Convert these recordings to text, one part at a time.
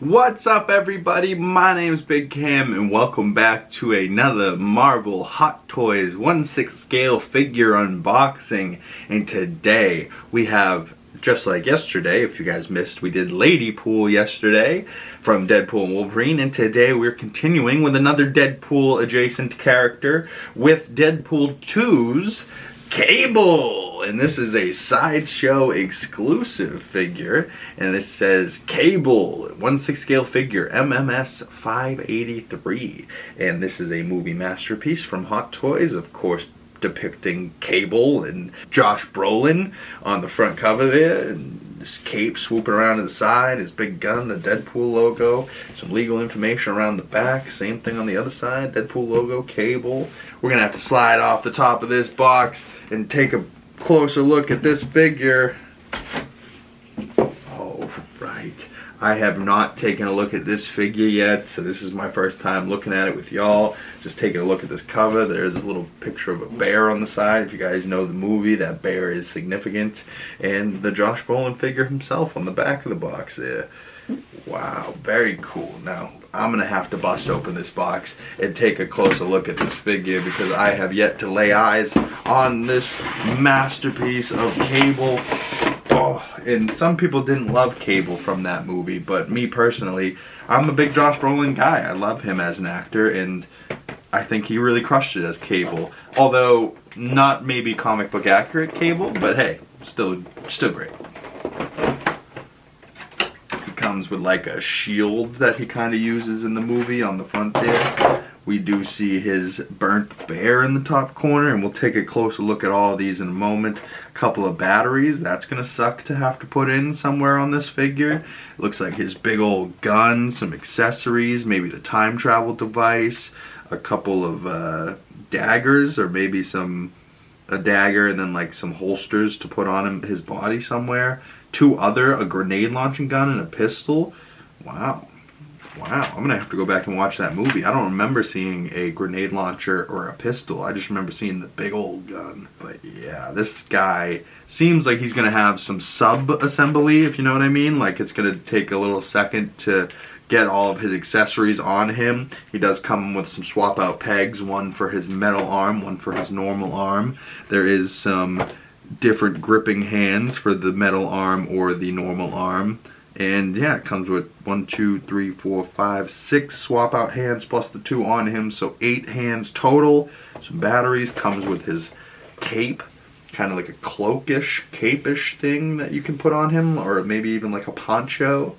What's up, everybody? My name's Big Cam and welcome back to another Marvel Hot Toys 1/6 scale figure unboxing. And today we have, just like yesterday, if you guys missed, we did Ladypool yesterday from Deadpool and Wolverine, and today we're continuing with another Deadpool adjacent character with Deadpool 2's Cable. And this is a Sideshow exclusive figure, and it says Cable 1/6 scale figure MMS 583, and this is a movie masterpiece from Hot Toys, of course, depicting Cable and Josh Brolin on the front cover there, and this cape swooping around to the side, his big gun, the Deadpool logo, some legal information around the back, same thing on the other side, Deadpool logo, Cable. We're gonna have to slide off the top of this box and take a closer look at this figure. Oh, right. I have not taken a look at this figure yet, so this is my first time looking at it with y'all. Just taking a look at this cover. There's a little picture of a bear on the side. If you guys know the movie, that bear is significant. And the Josh Brolin figure himself on the back of the box there. Wow, very cool. Now, I'm going to have to bust open this box and take a closer look at this figure because I have yet to lay eyes on this masterpiece of Cable. Oh, and some people didn't love Cable from that movie, but me personally, I'm a big Josh Brolin guy. I love him as an actor, and I think he really crushed it as Cable. Although, not maybe comic book accurate Cable, but hey, still great. Comes with like a shield that he kind of uses in the movie on the front there. We do see his burnt bear in the top corner, and we'll take a closer look at all of these in a moment. A couple of batteries, that's gonna suck to have to put in somewhere on this figure. It looks like his big old gun, some accessories, maybe the time travel device, a couple of daggers, or maybe a dagger and then like some holsters to put on his body somewhere. A grenade launching gun and a pistol. Wow. I'm gonna have to go back and watch that movie. I don't remember seeing a grenade launcher or a pistol. I just remember seeing the big old gun. But yeah, this guy seems like he's gonna have some sub-assembly, if you know what I mean. Like it's gonna take a little second to get all of his accessories on him. He does come with some swap out pegs, one for his metal arm, one for his normal arm. There is some different gripping hands for the metal arm or the normal arm, and yeah, it comes with 1, 2, 3, 4, 5, 6 swap out hands plus the 2 on him, so 8 hands total. Some batteries, comes with his cape, kind of like a cloakish, cape-ish thing that you can put on him, or maybe even like a poncho.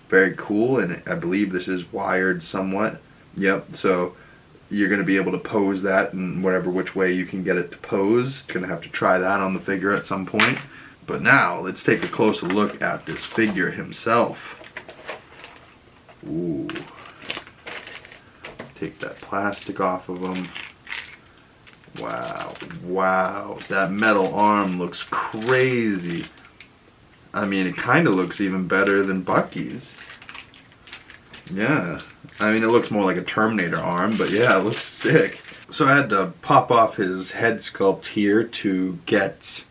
Very cool, and I believe this is wired somewhat. Yep, so you're going to be able to pose that in whatever which way you can get it to pose. Going to have to try that on the figure at some point. But now, let's take a closer look at this figure himself. Ooh. Take that plastic off of him. Wow. That metal arm looks crazy. I mean, it kind of looks even better than Bucky's. Yeah, I mean, it looks more like a Terminator arm, but yeah, it looks sick. So I had to pop off his head sculpt here to get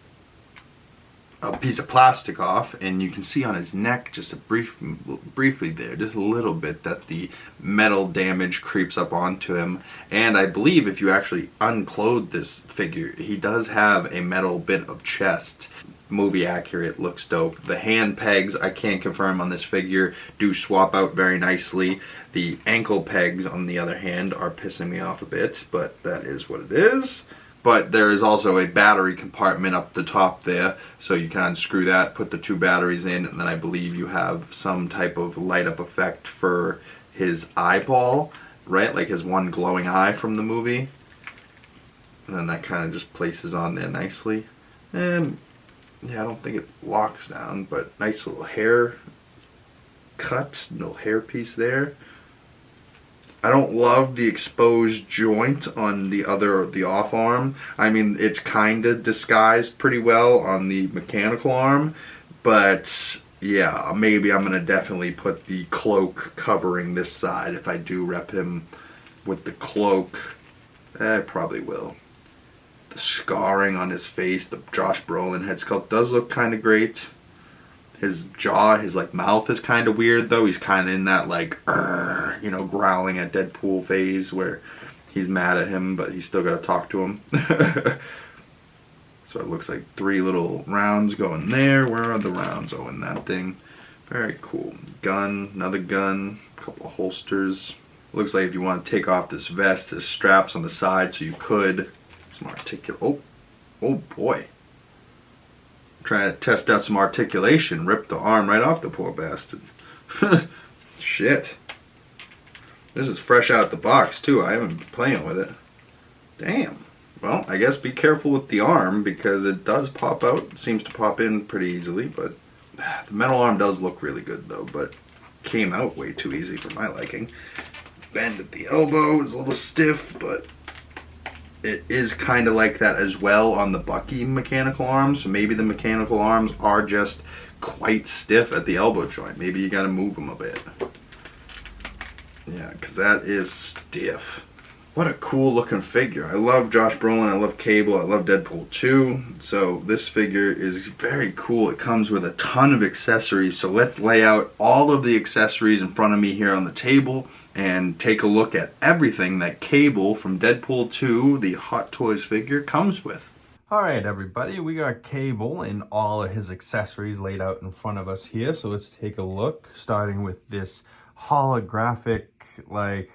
a piece of plastic off, and you can see on his neck just briefly there, just a little bit, that the metal damage creeps up onto him. And I believe if you actually unclothe this figure, he does have a metal bit of chest. Movie accurate, looks dope. The hand pegs, I can't confirm on this figure, do swap out very nicely. The ankle pegs, on the other hand, are pissing me off a bit, but that is what it is. But there is also a battery compartment up the top there, so you can unscrew that, put the 2 batteries in, and then I believe you have some type of light up effect for his eyeball, right? Like his one glowing eye from the movie. And then that kind of just places on there nicely. And yeah, I don't think it locks down, but nice little hair cut, little hair piece there. I don't love the exposed joint on the off arm. I mean, it's kind of disguised pretty well on the mechanical arm, but yeah, maybe I'm gonna definitely put the cloak covering this side if I do rep him with the cloak. I probably will. The scarring on his face, the Josh Brolin head sculpt does look kind of great. His jaw, his like mouth is kind of weird though. He's kind of in that like, you know, growling at Deadpool phase where he's mad at him, but he's still got to talk to him. So it looks like 3 little rounds going there. Where are the rounds? Oh, in that thing. Very cool. Gun, another gun, a couple of holsters. Looks like if you want to take off this vest, there's straps on the side, so you could. Some oh boy. Trying to test out some articulation. Ripped the arm right off the poor bastard. Shit. This is fresh out the box too. I haven't been playing with it. Damn. Well, I guess be careful with the arm because it does pop out. It seems to pop in pretty easily, but the metal arm does look really good though, but came out way too easy for my liking. Bend at the elbow is a little stiff, but it is kind of like that as well on the Bucky mechanical arms. So maybe the mechanical arms are just quite stiff at the elbow joint. Maybe you got to move them a bit. Yeah, because that is stiff. What a cool looking figure. I love Josh Brolin, I love Cable, I love Deadpool 2. So this figure is very cool. It comes with a ton of accessories. So let's lay out all of the accessories in front of me here on the table and take a look at everything that Cable from Deadpool 2, the Hot Toys figure, comes with. Alright everybody, we got Cable and all of his accessories laid out in front of us here. So let's take a look, starting with this holographic, like,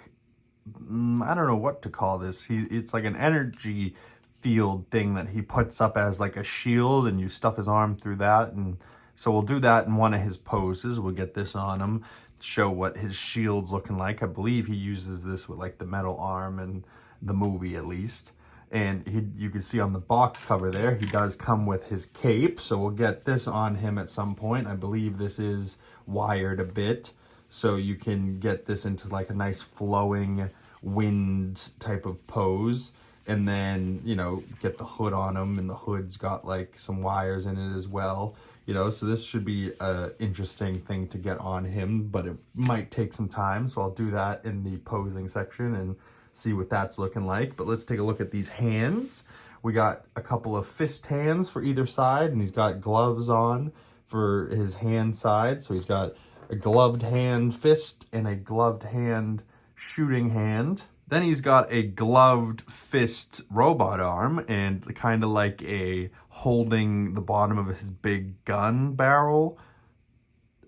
I don't know what to call this. It's like an energy field thing that he puts up as like a shield, and you stuff his arm through that. And so we'll do that in one of his poses. We'll get this on him, show what his shield's looking like. I believe he uses this with like the metal arm in the movie at least. And you can see on the box cover there, he does come with his cape. So we'll get this on him at some point. I believe this is wired a bit, so you can get this into like a nice flowing wind type of pose. And then, you know, get the hood on him, and the hood's got like some wires in it as well. You know, so this should be an interesting thing to get on him, but it might take some time. So I'll do that in the posing section and see what that's looking like. But let's take a look at these hands. We got a couple of fist hands for either side, and he's got gloves on for his hand side. So he's got a gloved hand fist and a gloved hand shooting hand. Then he's got a gloved fist robot arm and kind of like a holding the bottom of his big gun barrel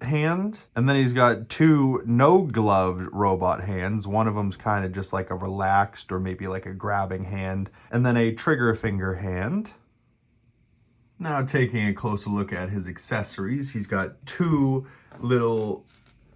hand. And then he's got 2 no gloved robot hands. One of them's kind of just like a relaxed or maybe like a grabbing hand, and then a trigger finger hand. Now taking a closer look at his accessories, he's got 2 little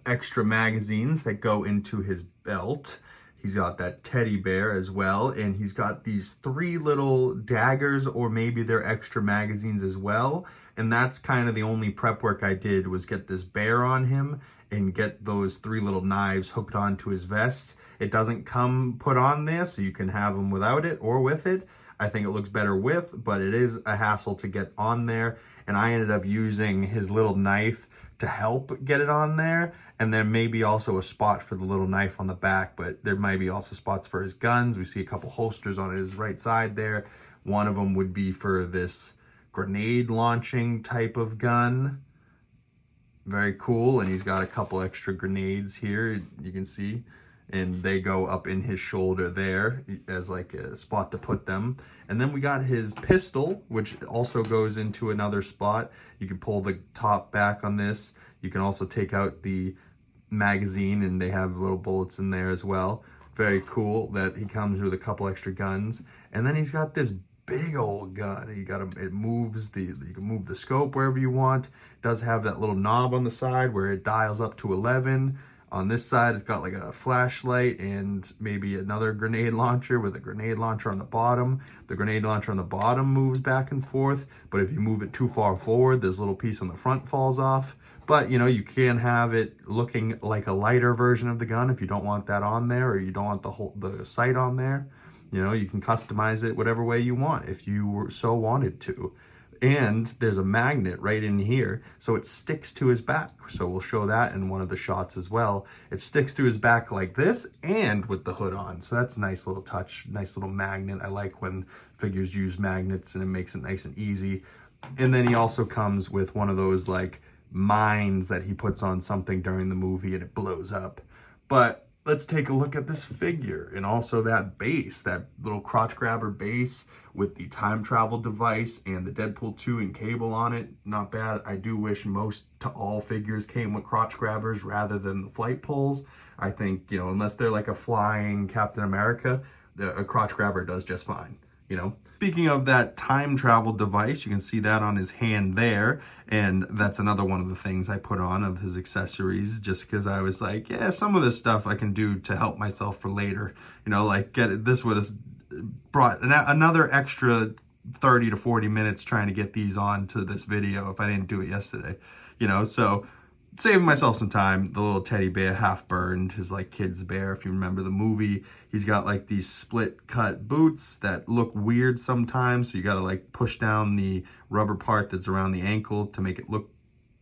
extra magazines that go into his belt. He's got that teddy bear as well, and he's got these 3 little daggers, or maybe they're extra magazines as well. And that's kind of the only prep work I did, was get this bear on him and get those 3 little knives hooked onto his vest. It doesn't come put on there, so you can have them without it or with it. I think it looks better with, but it is a hassle to get on there. And I ended up using his little knife to help get it on there, and then maybe also a spot for the little knife on the back, but there might be also spots for his guns. We see a couple holsters on his right side there. One of them would be for this grenade launching type of gun. Very cool. And he's got a couple extra grenades here, you can see, and they go up in his shoulder there as like a spot to put them. And then we got his pistol, which also goes into another spot. You can pull the top back on this. You can also take out the magazine, and they have little bullets in there as well. Very cool that he comes with a couple extra guns. And then he's got this big old gun. It moves you can move the scope wherever you want. It does have that little knob on the side where it dials up to 11. On this side, it's got like a flashlight and maybe another grenade launcher with a grenade launcher on the bottom. The grenade launcher on the bottom moves back and forth, but if you move it too far forward, this little piece on the front falls off. But, you know, you can have it looking like a lighter version of the gun if you don't want that on there, or you don't want the sight on there. You know, you can customize it whatever way you want if you so wanted to. And there's a magnet right in here, so it sticks to his back. So we'll show that in one of the shots as well. It sticks to his back like this, and with the hood on. So that's a nice little touch, nice little magnet. I like when figures use magnets, and it makes it nice and easy. And then he also comes with one of those like mines that he puts on something during the movie and it blows up. But let's take a look at this figure and also that base, that little crotch grabber base with the time travel device and the Deadpool 2 and Cable on it. Not bad. I do wish most to all figures came with crotch grabbers rather than the flight poles. I think, you know, unless they're like a flying Captain America, a crotch grabber does just fine, you know. Speaking of that time travel device, you can see that on his hand there. And that's another one of the things I put on of his accessories, just because I was like, yeah, some of this stuff I can do to help myself for later. You know, like this would have brought another extra 30 to 40 minutes trying to get these on to this video if I didn't do it yesterday. You know, so saving myself some time. The little teddy bear, half burned, his like kid's bear, if you remember the movie. He's got like these split cut boots that look weird sometimes, so you gotta like push down the rubber part that's around the ankle to make it look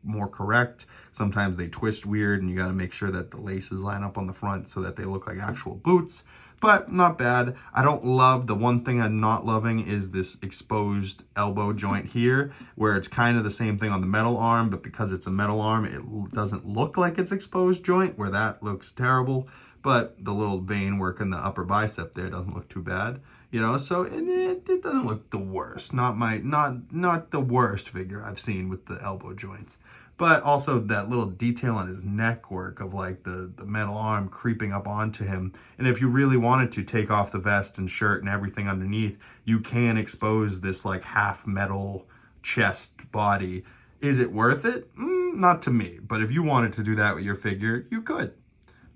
more correct. Sometimes they twist weird and you gotta make sure that the laces line up on the front so that they look like actual boots. But not bad. I don't love, the one thing I'm not loving is this exposed elbow joint here, where it's kind of the same thing on the metal arm, but because it's a metal arm, it doesn't look like it's exposed joint, where that looks terrible. But the little vein work in the upper bicep there doesn't look too bad, you know. So it doesn't look the worst. Not the worst figure I've seen with the elbow joints. But also that little detail on his neck work of like the metal arm creeping up onto him. And if you really wanted to take off the vest and shirt and everything underneath, you can expose this like half metal chest body. Is it worth it? Not to me. But if you wanted to do that with your figure, you could.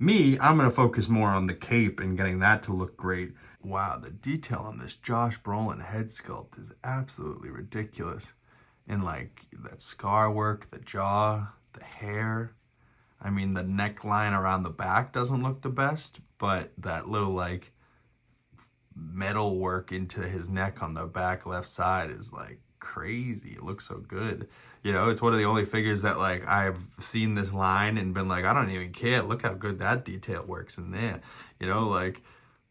Me, I'm going to focus more on the cape and getting that to look great. Wow, the detail on this Josh Brolin head sculpt is absolutely ridiculous. And like that scar work, the jaw, the hair. I mean, the neckline around the back doesn't look the best, but that little like metal work into his neck on the back left side is like crazy. It looks so good. You know, it's one of the only figures that like I've seen this line and been like, I don't even care. Look how good that detail works in there. You know, like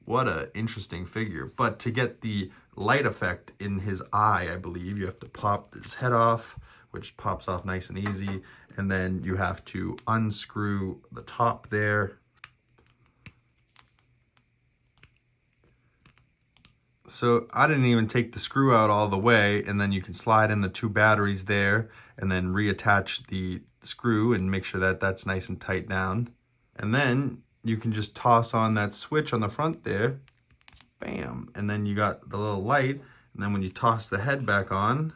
what a interesting figure. But to get the light effect in his eye, I believe you have to pop his head off, which pops off nice and easy. And then you have to unscrew the top there. So I didn't even take the screw out all the way, and then you can slide in the 2 batteries there and then reattach the screw and make sure that that's nice and tight down. And then you can just toss on that switch on the front there, bam, and then you got the little light. And then when you toss the head back on,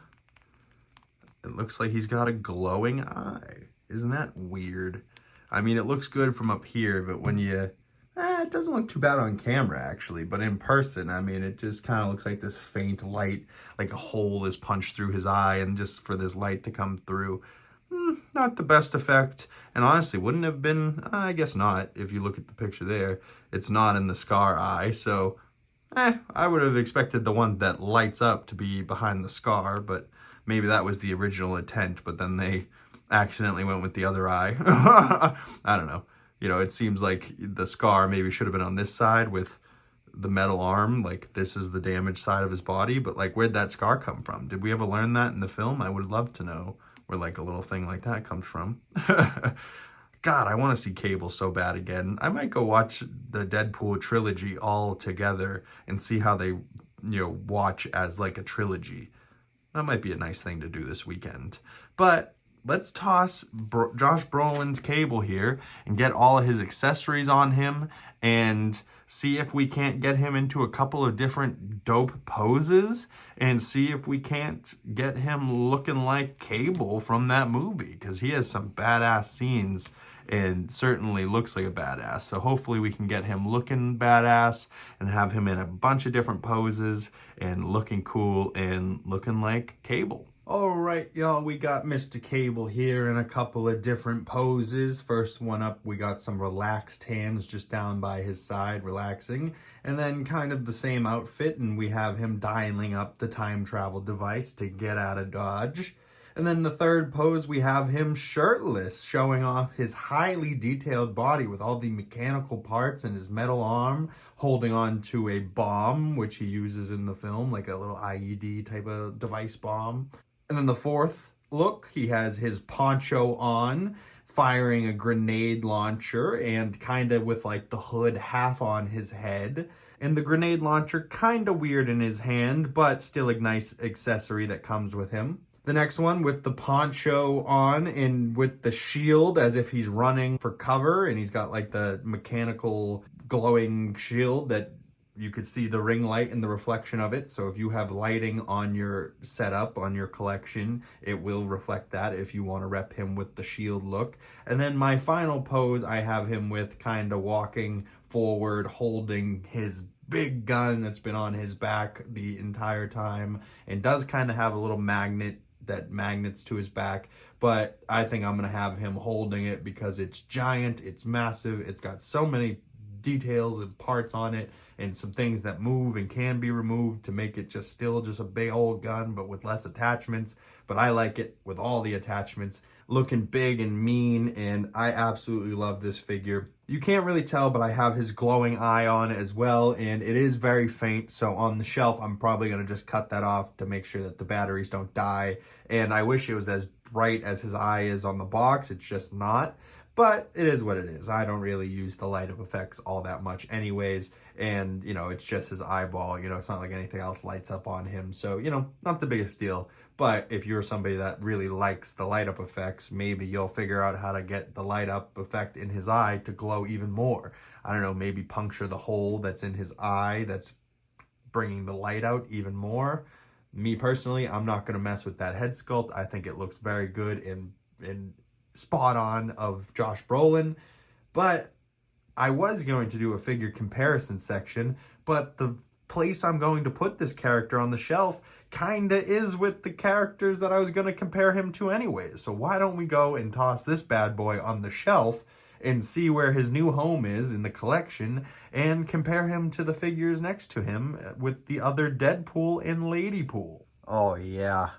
it looks like he's got a glowing eye. Isn't that weird? I mean, it looks good from up here, but when you it doesn't look too bad on camera, actually, but in person, I mean, it just kind of looks like this faint light, like a hole is punched through his eye, and just for this light to come through, not the best effect. And honestly, wouldn't have been, I guess not, if you look at the picture there. It's not in the scar eye, so I would have expected the one that lights up to be behind the scar, but maybe that was the original intent, but then they accidentally went with the other eye. I don't know. You know, it seems like the scar maybe should have been on this side with the metal arm. Like, this is the damaged side of his body. But, like, where'd that scar come from? Did we ever learn that in the film? I would love to know where, like, a little thing like that comes from. God, I want to see Cable so bad again. I might go watch the Deadpool trilogy all together and see how they, watch as, like, a trilogy. That might be a nice thing to do this weekend. But let's toss Josh Brolin's Cable here and get all of his accessories on him and see if we can't get him into a couple of different dope poses and see if we can't get him looking like Cable from that movie, because he has some badass scenes and certainly looks like a badass. So hopefully we can get him looking badass and have him in a bunch of different poses and looking cool and looking like Cable. Alright, y'all, we got Mr. Cable here in a couple of different poses. First one up, we got some relaxed hands just down by his side, relaxing. And then kind of the same outfit, and we have him dialing up the time travel device to get out of Dodge. And then the third pose, we have him shirtless, showing off his highly detailed body with all the mechanical parts and his metal arm, holding on to a bomb, which he uses in the film, like a little IED type of device bomb. And then the fourth look. He has his poncho on, firing a grenade launcher, and kind of with like the hood half on his head. And the grenade launcher kind of weird in his hand, but still a nice accessory that comes with him. The next one with the poncho on and with the shield as if he's running for cover, and he's got like the mechanical glowing shield that you could see the ring light and the reflection of it. So if you have lighting on your setup, on your collection, it will reflect that if you want to rep him with the shield look. And then my final pose, I have him with kind of walking forward, holding his big gun that's been on his back the entire time, and does kind of have a little magnet that magnets to his back, but I think I'm gonna have him holding it because it's giant, it's massive, it's got so many details and parts on it, and some things that move and can be removed to make it just a big old gun, but with less attachments. But I like it with all the attachments, looking big and mean, and I absolutely love this figure. You can't really tell, but I have his glowing eye on as well, and it is very faint, so on the shelf, I'm probably going to just cut that off to make sure that the batteries don't die. And I wish it was as bright as his eye is on the box. It's just not, but it is what it is. I don't really use the light up effects all that much anyways, and, you know, it's just his eyeball. You know, it's not like anything else lights up on him, so, you know, not the biggest deal. But if you're somebody that really likes the light up effects, maybe you'll figure out how to get the light up effect in his eye to glow even more. I don't know, maybe puncture the hole that's in his eye that's bringing the light out even more. Me personally, I'm not going to mess with that head sculpt. I think it looks very good and spot on of Josh Brolin. But I was going to do a figure comparison section, but the place I'm going to put this character on the shelf kinda is with the characters that I was going to compare him to anyways. So why don't we go and toss this bad boy on the shelf and see where his new home is in the collection and compare him to the figures next to him with the other Deadpool and Ladypool. Oh yeah,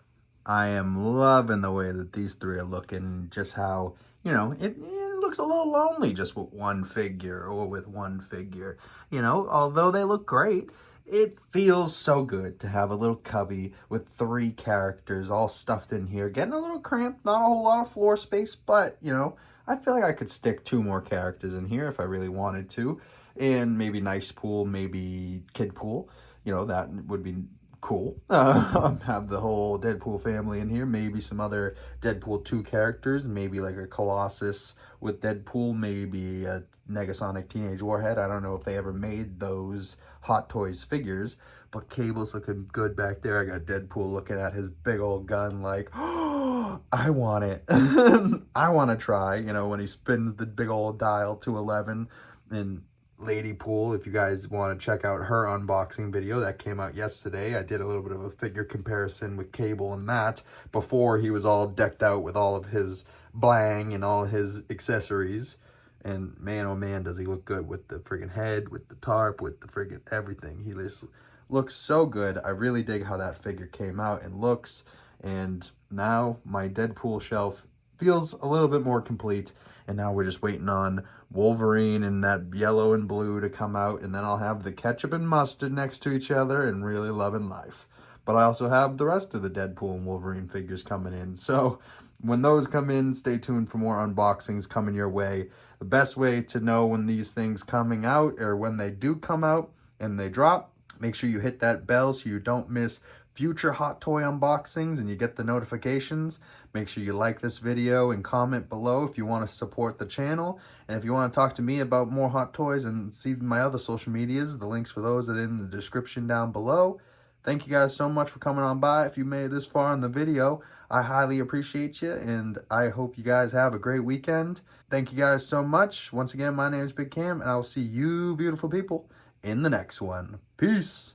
I am loving the way that these three are looking, just how, you know, it looks a little lonely just with one figure or with one figure. You know, although they look great, it feels so good to have a little cubby with three characters all stuffed in here. Getting a little cramped, not a whole lot of floor space, but, you know, I feel like I could stick 2 more characters in here if I really wanted to. And maybe Nice Pool, maybe Kid Pool. You know, that would be cool. Have the whole Deadpool family in here. Maybe some other Deadpool 2 characters. Maybe like a Colossus with Deadpool. Maybe a Negasonic Teenage Warhead. I don't know if they ever made those Hot Toys figures. But Cable's looking good back there. I got Deadpool looking at his big old gun like, oh, I want it. I want to try, you know, when he spins the big old dial to 11. And Ladypool, if you guys want to check out her unboxing video that came out yesterday, I did a little bit of a figure comparison with Cable and that before he was all decked out with all of his blang and all his accessories. And man, oh man, does he look good with the friggin' head, with the tarp, with the friggin' everything. He just looks so good. I really dig how that figure came out and looks. And now my Deadpool shelf feels a little bit more complete. And now we're just waiting on Wolverine and that yellow and blue to come out. And then I'll have the ketchup and mustard next to each other and really loving life. But I also have the rest of the Deadpool and Wolverine figures coming in. So when those come in, stay tuned for more unboxings coming your way. The best way to know when these things coming out, or when they do come out and they drop, make sure you hit that bell so you don't miss future Hot Toy unboxings and you get the notifications. Make sure you like this video and comment below if you want to support the channel. And if you want to talk to me about more Hot Toys and see my other social medias, the links for those are in the description down below. Thank you guys so much for coming on by. If you made it this far in the video, I highly appreciate you, and I hope you guys have a great weekend. Thank you guys so much. Once again, my name is Big Cam, and I'll see you beautiful people in the next one. Peace.